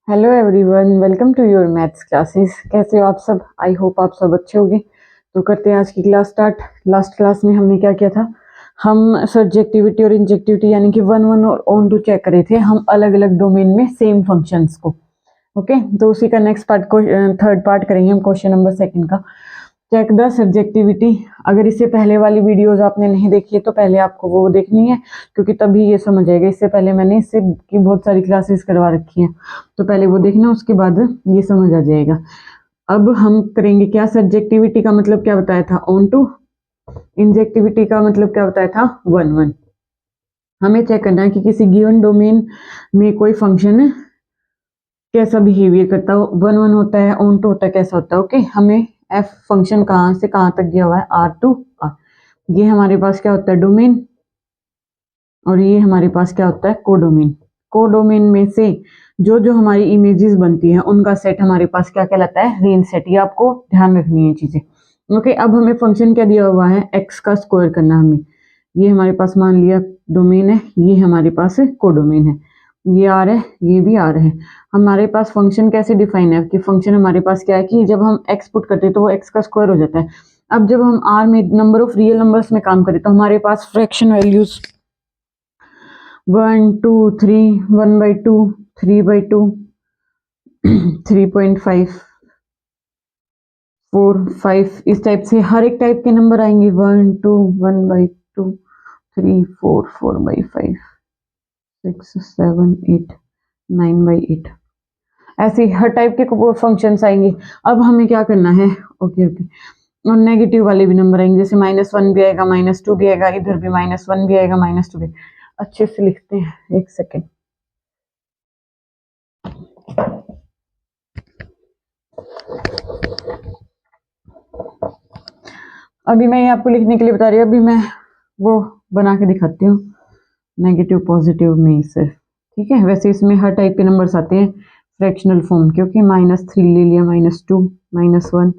Hello everyone, welcome to your maths classes. कैसे हो आप सब? आई होप आप सब अच्छे होंगे। तो करते हैं आज की क्लास स्टार्ट। लास्ट क्लास में हमने क्या किया था? हम सब्जेक्टिविटी और इंजेक्टिविटी यानी कि वन वन और ऑन टू चेक करे थे हम अलग अलग डोमेन में सेम फंक्शंस को। ओके, तो उसी का नेक्स्ट पार्ट को थर्ड पार्ट करेंगे हम क्वेश्चन नंबर सेकंड का। Check the subjectivity. अगर इससे पहले वाली वीडियोस आपने नहीं देखी है तो पहले आपको वो देखनी है, क्योंकि तभी ये समझ आएगा। इससे पहले मैंने इससे की बहुत सारी क्लासेस करवा रखी हैं, तो पहले वो देखना, उसके बाद ये समझ आ जाएगा। अब हम करेंगे क्या? सब्जेक्टिविटी का मतलब क्या बताया था? On to. इंजेक्टिविटी का मतलब क्या बताया था? One one. हमें चेक करना है कि किसी गिवन डोमेन में कोई फंक्शन कैसा बिहेवियर करता है। वन वन होता है, ऑन टू होता है, कैसा होता है। ओके, हमें एफ फंक्शन कहाँ से कहाँ तक दिया हुआ है? R to R. ये हमारे पास क्या होता है? डोमेन। और ये हमारे पास क्या होता है? कोडोमेन। कोडोमेन में से जो जो हमारी इमेजेस बनती हैं उनका सेट हमारे पास क्या कहलाता है? Range set. ये आपको ध्यान रखनी है चीजें। ओके, अब हमें फंक्शन क्या दिया हुआ है? एक्स का स्क्वायर करना हमें। ये हमारे पास मान लिया डोमेन है, ये हमारे पास कोडोमेन है। ये आर है, ये भी आर है। हमारे पास फंक्शन कैसे डिफाइन है कि फंक्शन हमारे पास क्या है कि जब हम एक्स पुट करते हैं तो वो एक्स का स्क्वायर हो जाता है। अब जब हम आर में नंबर ऑफ रियल नंबर्स में काम करें तो हमारे पास फ्रैक्शन वैल्यूज 1 2 3 1/2 3/2 3.5 4 5 इस टाइप से हर एक टाइप के नंबर आएंगे। 1 2 1/2 3 4 4/5 6 7 8 9/8 ऐसे हर टाइप के फंक्शंस आएंगे। अब हमें क्या करना है? ओके ओके, और नेगेटिव वाले भी नंबर आएंगे, जैसे -1 भी आएगा, -2 भी आएगा, इधर भी -1 भी आएगा, -2 भी। अच्छे से लिखते हैं, एक सेकेंड। अभी मैं ये आपको लिखने के लिए बता रही हूँ, अभी मैं वो बना के दिखाती हूँ नेगेटिव पॉजिटिव में से। ठीक है, वैसे इसमें हर टाइप के नंबर्स आते हैं फ्रैक्शनल फॉर्म, क्योंकि -3 ले लिया, -2 -1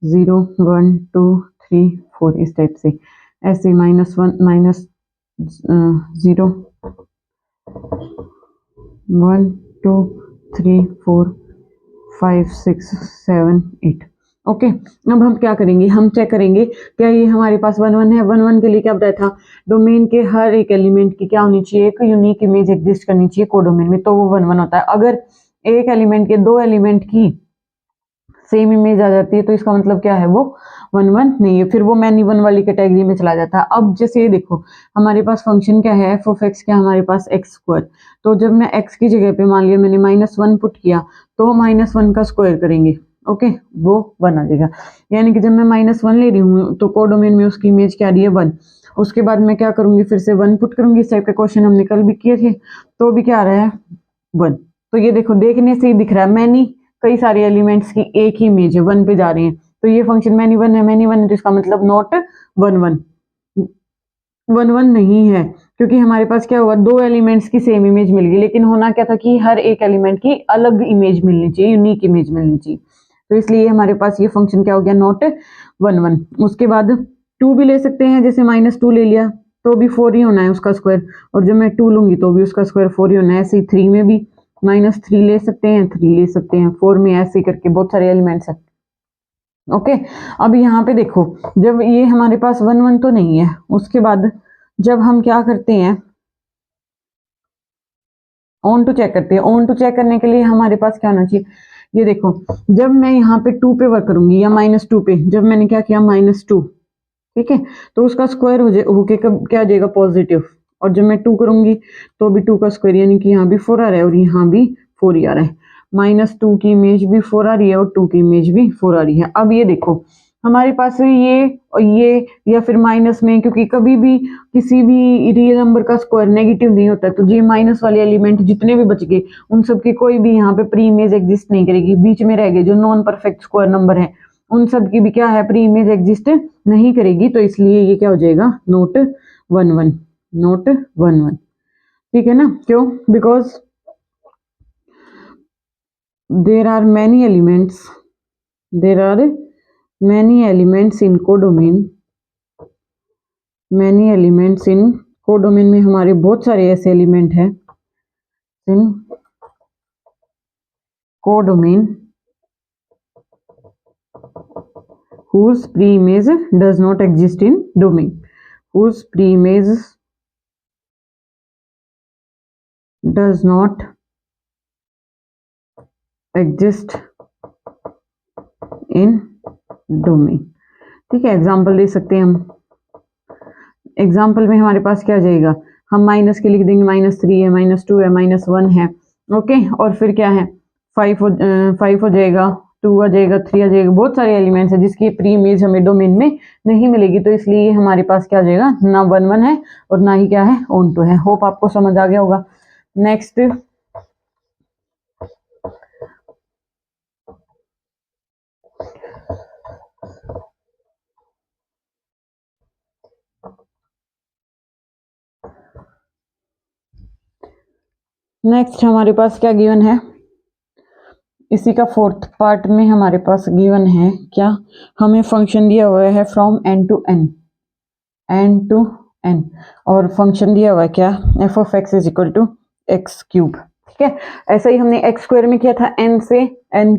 0 1 2 3 4 इस टाइप से। ऐसे -1 -0 1 2 3 4 5 6 7 8। ओके, अब हम क्या करेंगे? हम चेक करेंगे क्या ये हमारे पास वन वन है। वन वन के लिए क्या बताया था? डोमेन के हर एक एलिमेंट की क्या होनी चाहिए? एक यूनिक इमेज एग्जिस्ट करनी चाहिए कोडोमेन में, तो वो वन वन होता है। अगर एक एलिमेंट के दो एलिमेंट की सेम इमेज आ जाती है तो इसका मतलब क्या है? वो वन वन नहीं है, फिर वो मैनी वन वाली कैटेगरी में चला जाता है। अब जैसे ये देखो, हमारे पास फंक्शन क्या है? एफ ऑफ एक्स क्या हमारे पास? X square. तो जब मैं एक्स की जगह पे मान लिया मैंने -1 पुट किया, तो -1 का स्क्वायर करेंगे। ओके, वो वन आ जाएगा। यानी कि जब मैं -1 ले रही हूँ तो कोडोमेन में उसकी इमेज क्या आ रही है? वन। उसके बाद मैं क्या करूंगी? फिर से वन पुट करूंगी। इस टाइप के क्वेश्चन हमने कल भी किए थे, तो भी क्या आ रहा है? वन। तो ये देखो, देखने से ही दिख रहा है मैनी कई सारे एलिमेंट्स की एक ही इमेज है, वन पे जा रहे हैं। तो ये फंक्शन मैनी वन है, मैनी वन है, तो इसका मतलब not one one. One one नहीं है, क्योंकि हमारे पास क्या हुआ? दो एलिमेंट्स की सेम इमेज मिल गई, लेकिन होना क्या था कि हर एक एलिमेंट की अलग इमेज मिलनी चाहिए, यूनिक इमेज मिलनी चाहिए। तो इसलिए हमारे पास ये फंक्शन क्या हो गया? Not one one. उसके बाद टू भी ले सकते हैं, जैसे -2 ले लिया तो भी 4 ही होना है उसका स्क्वायर, और जब मैं 2 लूंगी तो भी उसका स्क्वायर 4 ही होना है। ऐसे ही 3 में भी -3 ले सकते हैं, 3 ले सकते हैं, 4 में ऐसे करके बहुत सारे एलिमेंट्स हैं। ओके, अब यहाँ पे देखो, जब ये हमारे पास वन वन तो नहीं है, उसके बाद जब हम क्या करते हैं? ऑन टू चेक करते हैं। ऑन टू चेक करने के लिए हमारे पास क्या होना चाहिए? ये देखो, जब मैं यहाँ पे 2 पे वर्क करूंगी या -2 पे, जब मैंने क्या किया? -2, ठीक है, तो उसका स्क्वायर होके कब क्या आ जाएगा? पॉजिटिव। और जब मैं 2 करूंगी तो भी 2 का स्क्वायर, यानी कि यहाँ भी 4 आ रहा है और यहाँ भी 4 ही आ रहा है। -2 की इमेज भी 4 आ रही है और 2 की इमेज भी 4 आ रही है। अब ये देखो, हमारे पास ये और ये, या फिर माइनस में, क्योंकि कभी भी किसी भी रियल नंबर का स्क्वायर नेगेटिव नहीं होता, तो ये माइनस वाले एलिमेंट जितने भी बच गए उन सब की कोई भी यहाँ पे प्री इमेज एग्जिस्ट नहीं करेगी। बीच में रह गए जो नॉन परफेक्ट स्क्वायर नंबर है, उन सब की भी क्या है? प्री इमेज एग्जिस्ट नहीं करेगी। तो इसलिए ये क्या हो जाएगा? Not one one. Not one one, ठीक है ना? क्यों? Because there are many elements, there are many elements in codomain. Many elements in codomain में हमारे बहुत सारे ऐसे एलिमेंट हैं in codomain whose pre-image does not exist in domain, whose pre-image does not exist in domain। ठीक है, example दे सकते हैं हम। एग्जाम्पल में हमारे पास क्या जाएगा, हम माइनस के लिख देंगे, -3 है, -2 है, -1 है। ओके, और फिर क्या है, 5 हो जाएगा, 2 आ जाएगा, 3 आ जाएगा। बहुत सारे एलिमेंट्स है जिसकी प्री इमेज हमें डोमेन में नहीं मिलेगी, तो इसलिए हमारे पास क्या आ जाएगा, ना 1 1 है और ना ही क्या है, ऑन टू है। होप आपको समझ आ गया होगा। नेक्स्ट हमारे पास क्या गिवन है, इसी का फोर्थ पार्ट में हमारे पास गिवन है क्या, हमें फंक्शन दिया हुआ है फ्रॉम n to n, और फंक्शन दिया हुआ है क्या, f of x is equal to x cube. ठीक है, ऐसा ही हमने x स्क्वायर में किया था, n से n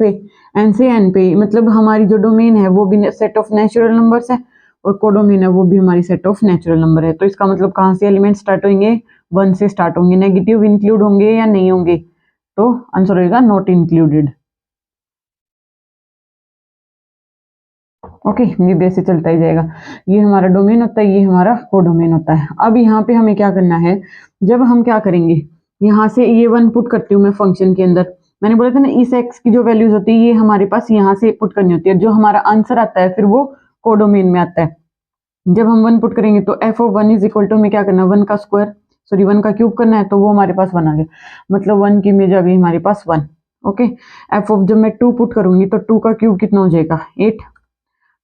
पे, मतलब हमारी जो डोमेन है वो भी सेट ऑफ नेचुरल नंबर्स है और कोडोमेन है वो भी हमारी सेट ऑफ नेचुरल नंबर है। तो इसका मतलब कहाँ से एलिमेंट स्टार्ट होंगे, 1 से स्टार्ट होंगे। नेगेटिव इंक्लूड होंगे या नहीं होंगे, तो आंसर होगा नॉट इंक्लूडेड। ओके, ये बेस से चलता ही जाएगा। ये हमारा डोमेन होता है, ये हमारा कोडोमेन होता है। अब यहाँ पे हमें क्या करना है, जब हम क्या करेंगे, यहाँ से ये 1 पुट करती हूँ मैं फंक्शन के अंदर। मैंने बोला था ना, इस एक्स की जो वैल्यूज होती है ये हमारे पास यहाँ से पुट करनी होती है। जो हमारा आंसर आता है फिर वो कोडोमेन में आता है। जब हम 1 पुट करेंगे तो f of 1 is equal to, हमें क्या करना है, 1 का स्क्वायर, सॉरी 1 का क्यूब करना है, तो वो हमारे पास 1 आ गया। मतलब 1 की इमेज आ गई हमारे पास 1। ओके, एफ ऑफ जब मैं 2 पुट करूंगी तो 2 का क्यूब कितना हो जाएगा, 8।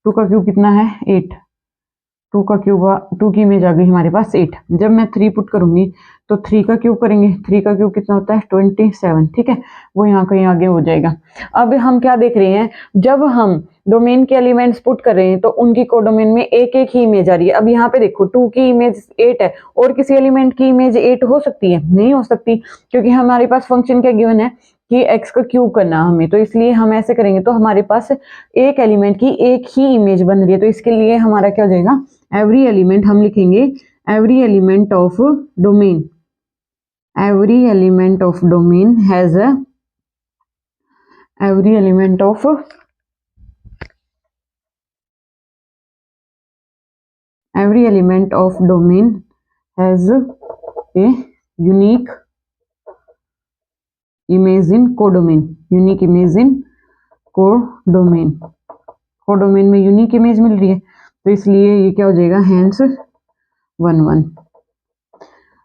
2 का क्यूब कितना है, 8। 2 का क्यूब, 2 की इमेज आ गई हमारे पास 8। जब मैं 3 पुट करूंगी तो 3 का क्यूब करेंगे, 3 का क्यूब कितना होता है, 27। ठीक है, वो यहाँ कहीं आगे हो जाएगा। अब हम क्या देख रहे हैं, जब हम डोमेन के एलिमेंट्स पुट कर रहे हैं तो उनकी कोडोमेन में एक एक ही इमेज आ रही है। अब यहाँ पे देखो 2 की इमेज 8 है, और किसी एलिमेंट की इमेज 8 हो सकती है, नहीं हो सकती, क्योंकि हमारे पास फंक्शन क्या गिवन है कि x का क्यूब करना हमें, तो इसलिए हम ऐसे करेंगे तो हमारे पास एक एलिमेंट की एक ही इमेज बन रही है। तो इसके लिए हमारा क्या हो जाएगा, एवरी एलिमेंट हम लिखेंगे, every element of domain, every element of domain has a, every element of, every element of domain has a unique image in codomain, unique image in codomain। Codomain में यूनिक इमेज मिल रही है, तो इसलिए ये क्या हो जाएगा, हैंस 1 1।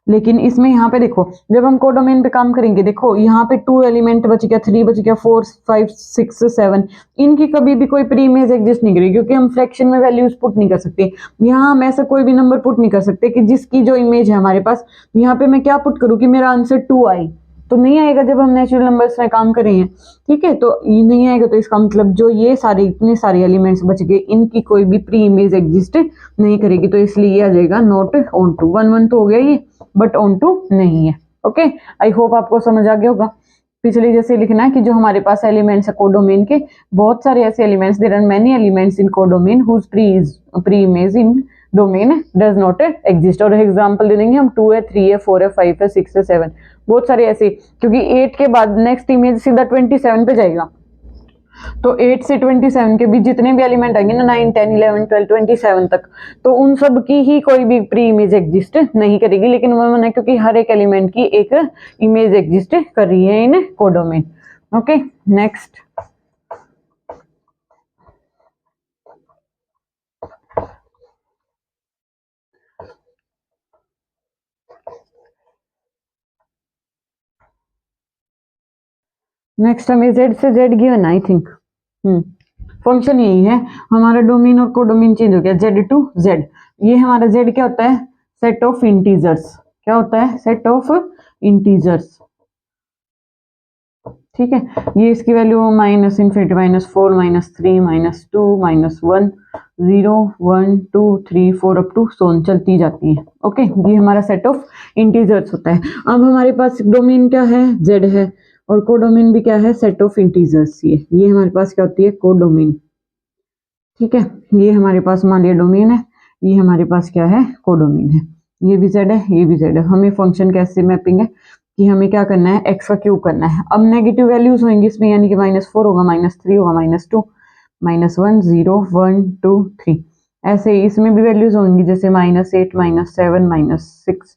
लेकिन इसमें यहाँ पे देखो, जब हम कोडोमेन पे काम करेंगे, देखो यहाँ पे 2 एलिमेंट बच गया, 3 बच गया, 4 5 6 7, इनकी कभी भी कोई प्री इमेज एग्जिस्ट नहीं करेगी, क्योंकि हम फ्रैक्शन में वैल्यूज पुट नहीं कर सकते। यहाँ हम ऐसा कोई भी नंबर पुट नहीं कर सकते कि जिसकी जो इमेज है हमारे पास, यहाँ पे मैं क्या पुट करूँ कि मेरा आंसर 2 आई, तो नहीं आएगा जब हम नेचुरल नंबर्स में काम कर रहे हैं। ठीक है, तो ये नहीं आएगा, तो इसका मतलब जो ये सारे इतने सारे एलिमेंट्स बच गए, इनकी कोई भी प्री इमेज एग्जिस्ट नहीं करेगी, तो इसलिए ये आ जाएगा नॉट ऑन टू। 1 1 तो हो गया ये, बट ऑन टू नहीं है। ओके, आई होप आपको समझ आ गया होगा। पिछले जैसे लिखना है कि जो हमारे पास एलिमेंट्स है कोडोमेन के, बहुत सारे ऐसे elements, there are many elements in codomain whose pre image in domain does not exist. और एग्जांपल दे देंगे हम, 2 है, 3 है, 4 है, 5 है, 6 है, 7, बहुत सारे ऐसे, क्योंकि 8 के बाद नेक्स्ट इमेज सीधा 27 पे जाएगा। तो 8 से 27 के बीच जितने भी एलिमेंट आएंगे ना, 9 10 11 12 27 तक, तो उन सब की ही कोई भी प्री इमेज एग्जिस्ट नहीं करेगी। लेकिन वो है क्योंकि हर एक एलिमेंट की एक इमेज एग्जिस्ट कर रही है इन कोडोमेन। ओके, नेक्स्ट हमें z से z given, I think function यही है हमारा, डोमेन और कोडोमेन चेंज हो गया, z टू z। ये हमारा z क्या होता है, सेट ऑफ इंटीजर्स। क्या होता है, सेट ऑफ इंटीजर्स। ठीक है, ये इसकी वैल्यू -∞, -4, -3, -2, -1, 0 1 2 3 4 अप टू सोन चलती जाती है। ओके, ये हमारा सेट ऑफ इंटीजर्स होता है। अब हमारे पास डोमेन क्या है, z है, और कोडोमेन भी क्या है, सेट ऑफ इंटीजर्स। ये हमारे पास क्या होती है, कोडोमेन। ठीक है, ये हमारे पास मान लिया डोमेन है, ये हमारे पास क्या है, कोडोमेन है। ये भी जेड है, ये भी जेड है। हमें फंक्शन कैसे मैपिंग है कि हमें क्या करना है, एक्स का क्यूब करना है। अब नेगेटिव वैल्यूज होंगी इसमें, यानी कि -4 होगा, -3 होगा, -2, -1, 0, 1, 2, 3। ऐसे ही इसमें भी वैल्यूज होंगी, जैसे -8, -7, -6।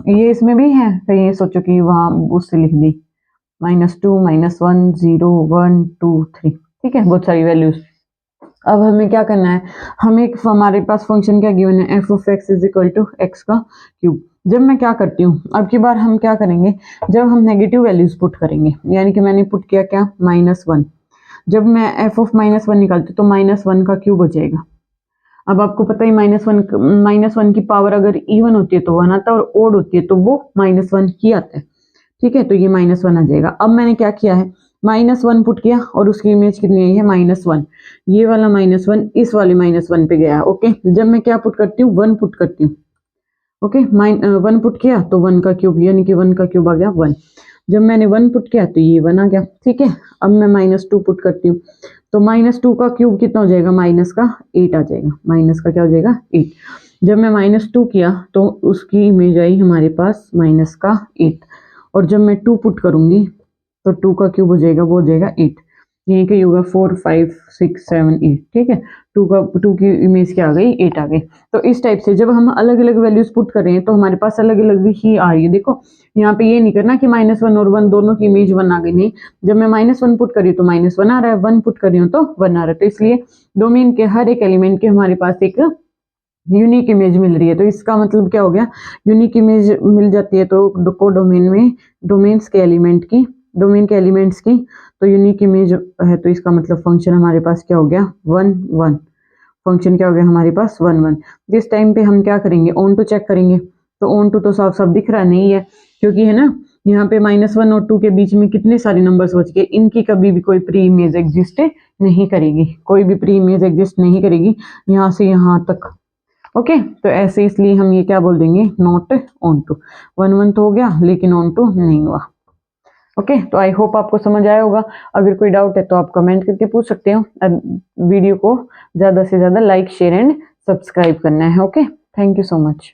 ये इसमें भी है, कहीं ये सोचो कि वहां उससे लिख दी, -2, -1, 0, 1, 2, 3। ठीक है, बहुत सारी वैल्यूज। अब हमें क्या करना है, हमारे पास फंक्शन क्या गिवन है, f of x is equal to x का क्यूब। जब मैं क्या करती हूँ, अब की बार हम क्या करेंगे, जब हम नेगेटिव वैल्यूज पुट करेंगे, यानी कि मैंने पुट किया क्या, -1। जब मैं f ऑफ -1 निकालती हूँ तो -1 का क्यूब हो जाएगा। अब आपको पता ही -1 की पावर अगर इवन होती है तो 1 आता है, और ओड होती है तो वो -1 ही आता है। ठीक है, तो ये -1 आ जाएगा। अब मैंने क्या किया है, -1 पुट किया और उसकी इमेज कितनी आई है, -1। ये वाला -1 इस वाले -1 पे गया। ओके, जब मैं क्या पुट करती हूँ, 1 पुट करती हूँ। ओके, 1 पुट किया तो 1 का क्यूब, यानी कि 1 का क्यूब आ गया 1। जब मैंने 1 पुट किया तो ये 1 आ गया। ठीक है, अब मैं -2 पुट करती हूँ तो -2 का क्यूब कितना हो जाएगा, माइनस का 8 आ जाएगा। माइनस का क्या हो जाएगा, 8। जब मैं -2 किया तो उसकी इमेज आई हमारे पास माइनस का 8। और जब मैं 2 पुट करूंगी तो 2 का क्यूब हो जाएगा, वो हो जाएगा 8। यहीं का होगा 4, 5, 6, 7, 8। ठीक है, 2 की इमेज क्या आ गई, 8 आ गई। तो इस टाइप से जब हम अलग अलग वैल्यूज पुट कर रहे हैं तो हमारे पास अलग अलग ही आ रही है। देखो यहाँ पे ये नहीं करना कि -1 और 1 दोनों की इमेज 1 आ गई, नहीं। जब मैं -1 पुट कर रही हूँ तो -1 आ रहा है, 1 पुट कर रही हूँ तो 1 आ रहा है। तो इसलिए डोमेन के हर एक एलिमेंट के हमारे पास एक यूनिक इमेज मिल रही है। तो इसका मतलब क्या हो गया, यूनिक इमेज मिल जाती है तो कोडोमेन में डोमेन के एलिमेंट्स की तो यूनिक इमेज है। तो इसका मतलब फंक्शन हमारे पास क्या हो गया, 1, 1। फंक्शन क्या हो गया हमारे पास, 1, 1। जिस टाइम पे हम क्या करेंगे, ऑन टू चेक करेंगे तो ऑन टू तो साफ साफ दिख रहा नहीं है, क्योंकि है ना, यहाँ पे -1 और 2 के बीच में कितने सारे नंबर्स बच गए। इनकी कभी भी कोई प्री इमेज एग्जिस्ट नहीं करेगी, कोई भी प्री इमेज एग्जिस्ट नहीं करेगी यहाँ से यहाँ तक। ओके, तो ऐसे इसलिए हम ये क्या बोल देंगे, नॉट ऑन टू। 1, 1 तो हो गया लेकिन ऑन टू नहीं हुआ। ओके, तो आई होप आपको समझ आया होगा। अगर कोई डाउट है तो आप कमेंट करके पूछ सकते हो। वीडियो को ज़्यादा से ज़्यादा लाइक, शेयर एंड सब्सक्राइब करना है। Okay, thank you so much.